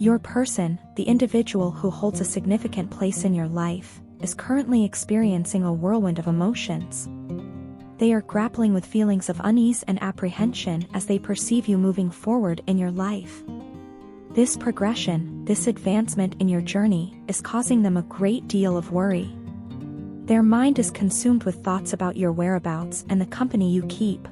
Your person, the individual who holds a significant place in your life, is currently experiencing a whirlwind of emotions. They are grappling with feelings of unease and apprehension as they perceive you moving forward in your life. This progression, this advancement in your journey, is causing them a great deal of worry. Their mind is consumed with thoughts about your whereabouts and the company you keep.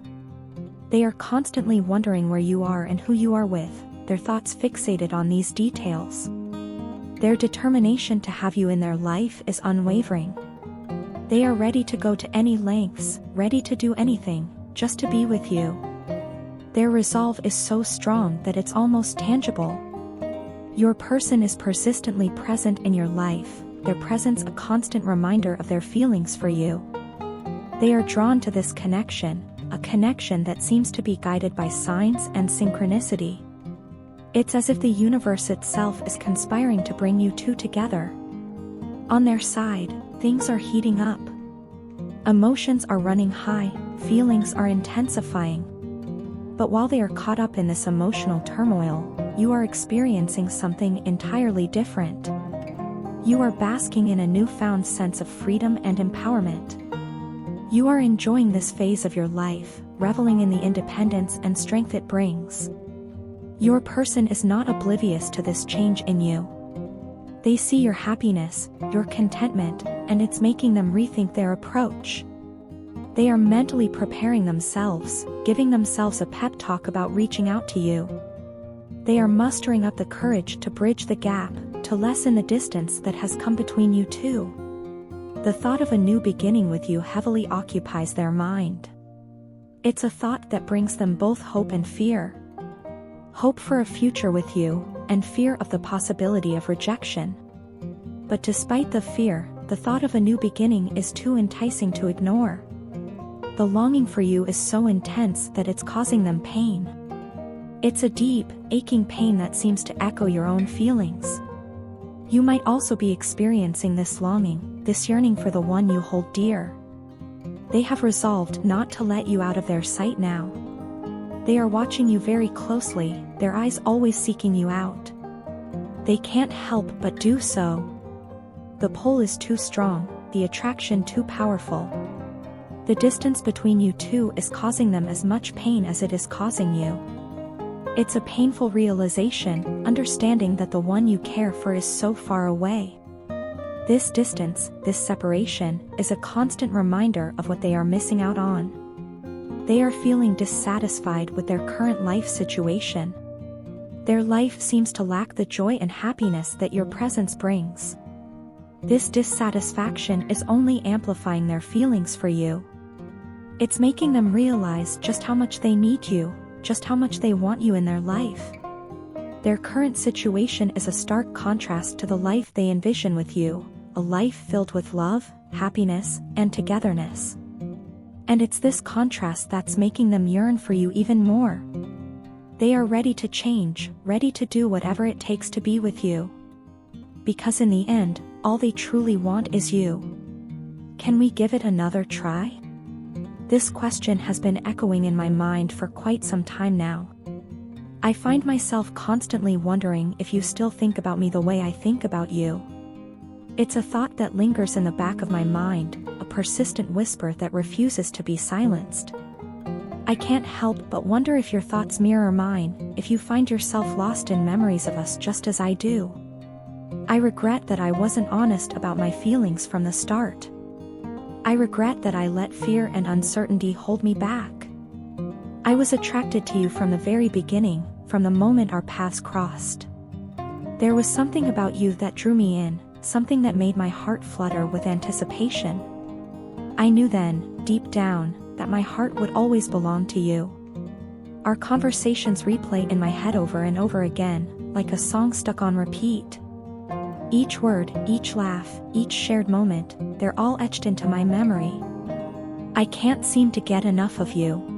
They are constantly wondering where you are and who you are with, their thoughts fixated on these details. Their determination to have you in their life is unwavering. They are ready to go to any lengths, ready to do anything, just to be with you. Their resolve is so strong that it's almost tangible. Your person is persistently present in your life, their presence a constant reminder of their feelings for you. They are drawn to this connection, a connection that seems to be guided by signs and synchronicity. It's as if the universe itself is conspiring to bring you two together. On their side, things are heating up. Emotions are running high, feelings are intensifying. But while they are caught up in this emotional turmoil, you are experiencing something entirely different. You are basking in a newfound sense of freedom and empowerment. You are enjoying this phase of your life, reveling in the independence and strength it brings. Your person is not oblivious to this change in you. They see your happiness, your contentment, and it's making them rethink their approach. They are mentally preparing themselves, giving themselves a pep talk about reaching out to you. They are mustering up the courage to bridge the gap, to lessen the distance that has come between you two. The thought of a new beginning with you heavily occupies their mind. It's a thought that brings them both hope and fear. Hope for a future with you, and fear of the possibility of rejection. But despite the fear, the thought of a new beginning is too enticing to ignore. The longing for you is so intense that it's causing them pain. It's a deep, aching pain that seems to echo your own feelings. You might also be experiencing this longing, this yearning for the one you hold dear. They have resolved not to let you out of their sight now. They are watching you very closely, their eyes always seeking you out. They can't help but do so. The pull is too strong, the attraction too powerful. The distance between you two is causing them as much pain as it is causing you. It's a painful realization, understanding that the one you care for is so far away. This distance, this separation, is a constant reminder of what they are missing out on. They are feeling dissatisfied with their current life situation. Their life seems to lack the joy and happiness that your presence brings. This dissatisfaction is only amplifying their feelings for you. It's making them realize just how much they need you, just how much they want you in their life. Their current situation is a stark contrast to the life they envision with you, a life filled with love, happiness, and togetherness. And it's this contrast that's making them yearn for you even more. They are ready to change, ready to do whatever it takes to be with you. Because in the end, all they truly want is you. Can we give it another try? This question has been echoing in my mind for quite some time now. I find myself constantly wondering if you still think about me the way I think about you. It's a thought that lingers in the back of my mind, a persistent whisper that refuses to be silenced. I can't help but wonder if your thoughts mirror mine, if you find yourself lost in memories of us just as I do. I regret that I wasn't honest about my feelings from the start. I regret that I let fear and uncertainty hold me back. I was attracted to you from the very beginning, from the moment our paths crossed. There was something about you that drew me in, something that made my heart flutter with anticipation. I knew then, deep down, that my heart would always belong to you. Our conversations replay in my head over and over again, like a song stuck on repeat. Each word, each laugh, each shared moment, they're all etched into my memory. I can't seem to get enough of you.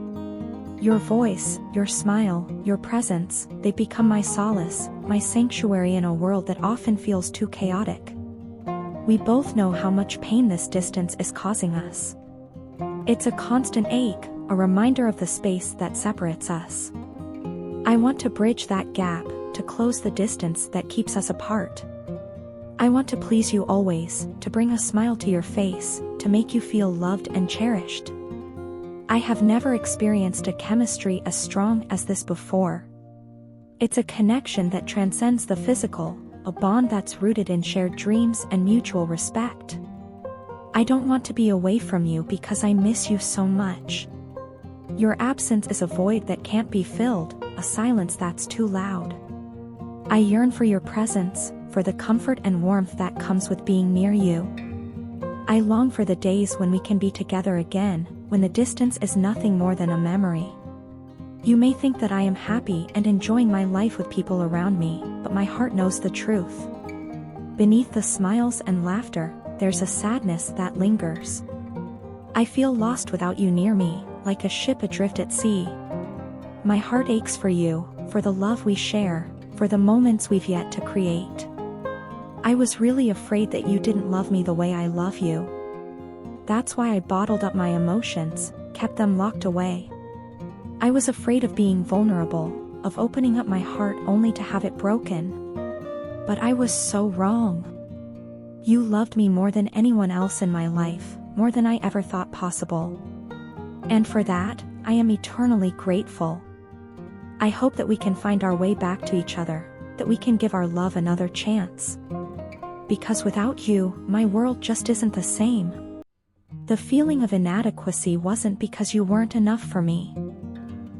Your voice, your smile, your presence, they become my solace, my sanctuary in a world that often feels too chaotic. We both know how much pain this distance is causing us. It's a constant ache, a reminder of the space that separates us. I want to bridge that gap, to close the distance that keeps us apart. I want to please you always, to bring a smile to your face, to make you feel loved and cherished. I have never experienced a chemistry as strong as this before. It's a connection that transcends the physical, a bond that's rooted in shared dreams and mutual respect. I don't want to be away from you because I miss you so much. Your absence is a void that can't be filled, a silence that's too loud. I yearn for your presence, for the comfort and warmth that comes with being near you. I long for the days when we can be together again, when the distance is nothing more than a memory. You may think that I am happy and enjoying my life with people around me, but my heart knows the truth. Beneath the smiles and laughter, there's a sadness that lingers. I feel lost without you near me, like a ship adrift at sea. My heart aches for you, for the love we share, for the moments we've yet to create. I was really afraid that you didn't love me the way I love you. That's why I bottled up my emotions, kept them locked away. I was afraid of being vulnerable, of opening up my heart only to have it broken. But I was so wrong. You loved me more than anyone else in my life, more than I ever thought possible. And for that, I am eternally grateful. I hope that we can find our way back to each other, that we can give our love another chance. Because without you, my world just isn't the same. The feeling of inadequacy wasn't because you weren't enough for me.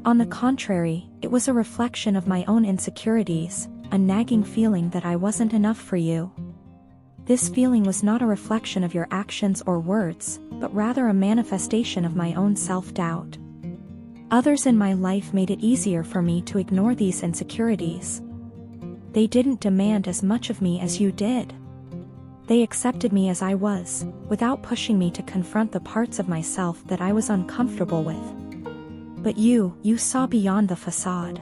On the contrary, it was a reflection of my own insecurities, a nagging feeling that I wasn't enough for you. This feeling was not a reflection of your actions or words, but rather a manifestation of my own self-doubt. Others in my life made it easier for me to ignore these insecurities. They didn't demand as much of me as you did. They accepted me as I was, without pushing me to confront the parts of myself that I was uncomfortable with. But you saw beyond the facade.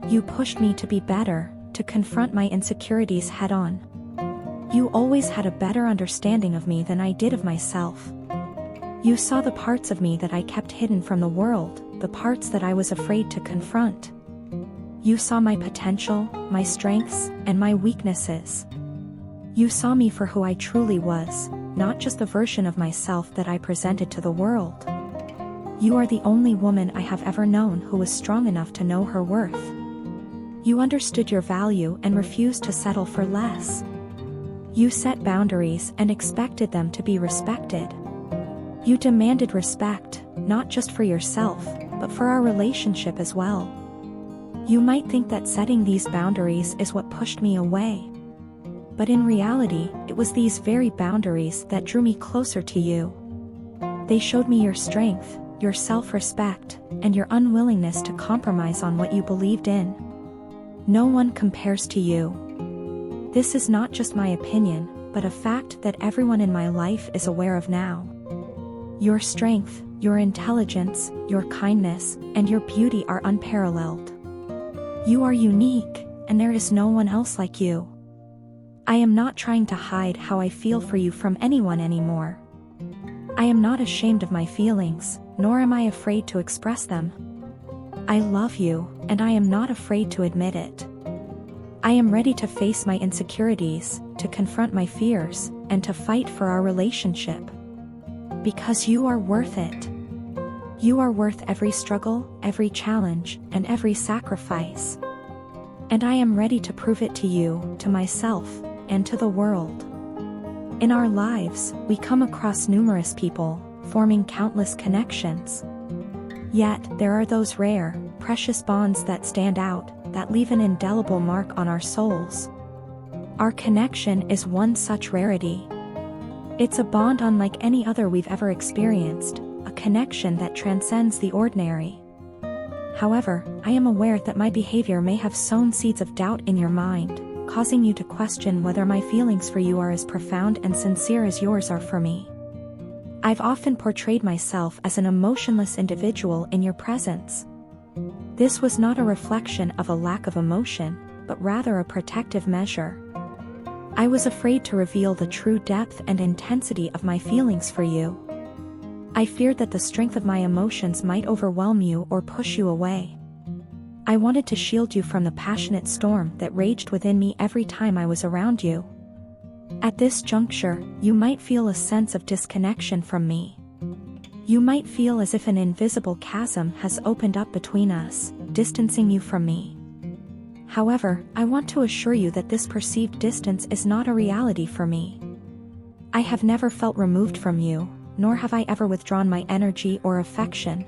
You pushed me to be better, to confront my insecurities head-on. You always had a better understanding of me than I did of myself. You saw the parts of me that I kept hidden from the world, the parts that I was afraid to confront. You saw my potential, my strengths, and my weaknesses. You saw me for who I truly was, not just the version of myself that I presented to the world. You are the only woman I have ever known who was strong enough to know her worth. You understood your value and refused to settle for less. You set boundaries and expected them to be respected. You demanded respect, not just for yourself, but for our relationship as well. You might think that setting these boundaries is what pushed me away. But in reality, it was these very boundaries that drew me closer to you. They showed me your strength, your self-respect, and your unwillingness to compromise on what you believed in. No one compares to you. This is not just my opinion, but a fact that everyone in my life is aware of now. Your strength, your intelligence, your kindness, and your beauty are unparalleled. You are unique, and there is no one else like you. I am not trying to hide how I feel for you from anyone anymore. I am not ashamed of my feelings, nor am I afraid to express them. I love you, and I am not afraid to admit it. I am ready to face my insecurities, to confront my fears, and to fight for our relationship. Because you are worth it. You are worth every struggle, every challenge, and every sacrifice. And I am ready to prove it to you, to myself, and to the world. In our lives, we come across numerous people, forming countless connections. Yet, there are those rare, precious bonds that stand out, that leave an indelible mark on our souls. Our connection is one such rarity. It's a bond unlike any other we've ever experienced, a connection that transcends the ordinary. However, I am aware that my behavior may have sown seeds of doubt in your mind, causing you to question whether my feelings for you are as profound and sincere as yours are for me. I've often portrayed myself as an emotionless individual in your presence. This was not a reflection of a lack of emotion, but rather a protective measure. I was afraid to reveal the true depth and intensity of my feelings for you. I feared that the strength of my emotions might overwhelm you or push you away. I wanted to shield you from the passionate storm that raged within me every time I was around you. At this juncture, you might feel a sense of disconnection from me. You might feel as if an invisible chasm has opened up between us, distancing you from me. However, I want to assure you that this perceived distance is not a reality for me. I have never felt removed from you, nor have I ever withdrawn my energy or affection.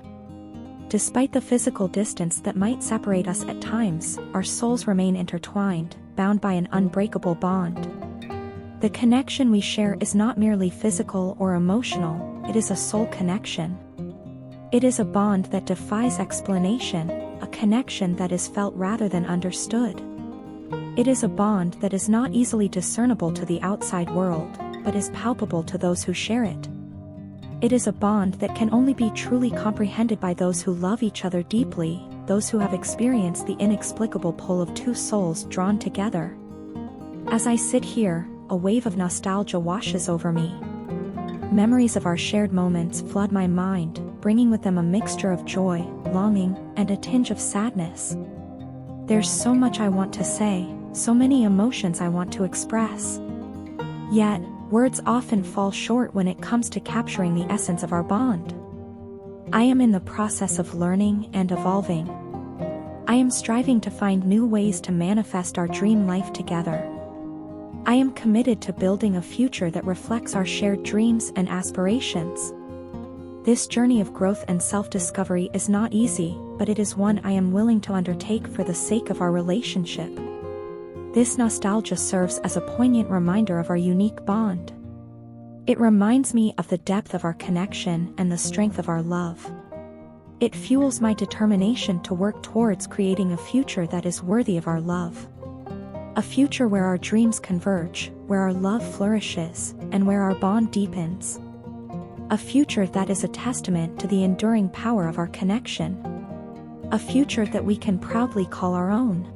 Despite the physical distance that might separate us at times, our souls remain intertwined, bound by an unbreakable bond. The connection we share is not merely physical or emotional, it is a soul connection. It is a bond that defies explanation, a connection that is felt rather than understood. It is a bond that is not easily discernible to the outside world, but is palpable to those who share it. It is a bond that can only be truly comprehended by those who love each other deeply, those who have experienced the inexplicable pull of two souls drawn together. As I sit here, a wave of nostalgia washes over me. Memories of our shared moments flood my mind, bringing with them a mixture of joy, longing, and a tinge of sadness. There's so much I want to say, so many emotions I want to express. Yet, words often fall short when it comes to capturing the essence of our bond. I am in the process of learning and evolving. I am striving to find new ways to manifest our dream life together. I am committed to building a future that reflects our shared dreams and aspirations. This journey of growth and self-discovery is not easy, but it is one I am willing to undertake for the sake of our relationship. This nostalgia serves as a poignant reminder of our unique bond. It reminds me of the depth of our connection and the strength of our love. It fuels my determination to work towards creating a future that is worthy of our love. A future where our dreams converge, where our love flourishes, and where our bond deepens. A future that is a testament to the enduring power of our connection. A future that we can proudly call our own.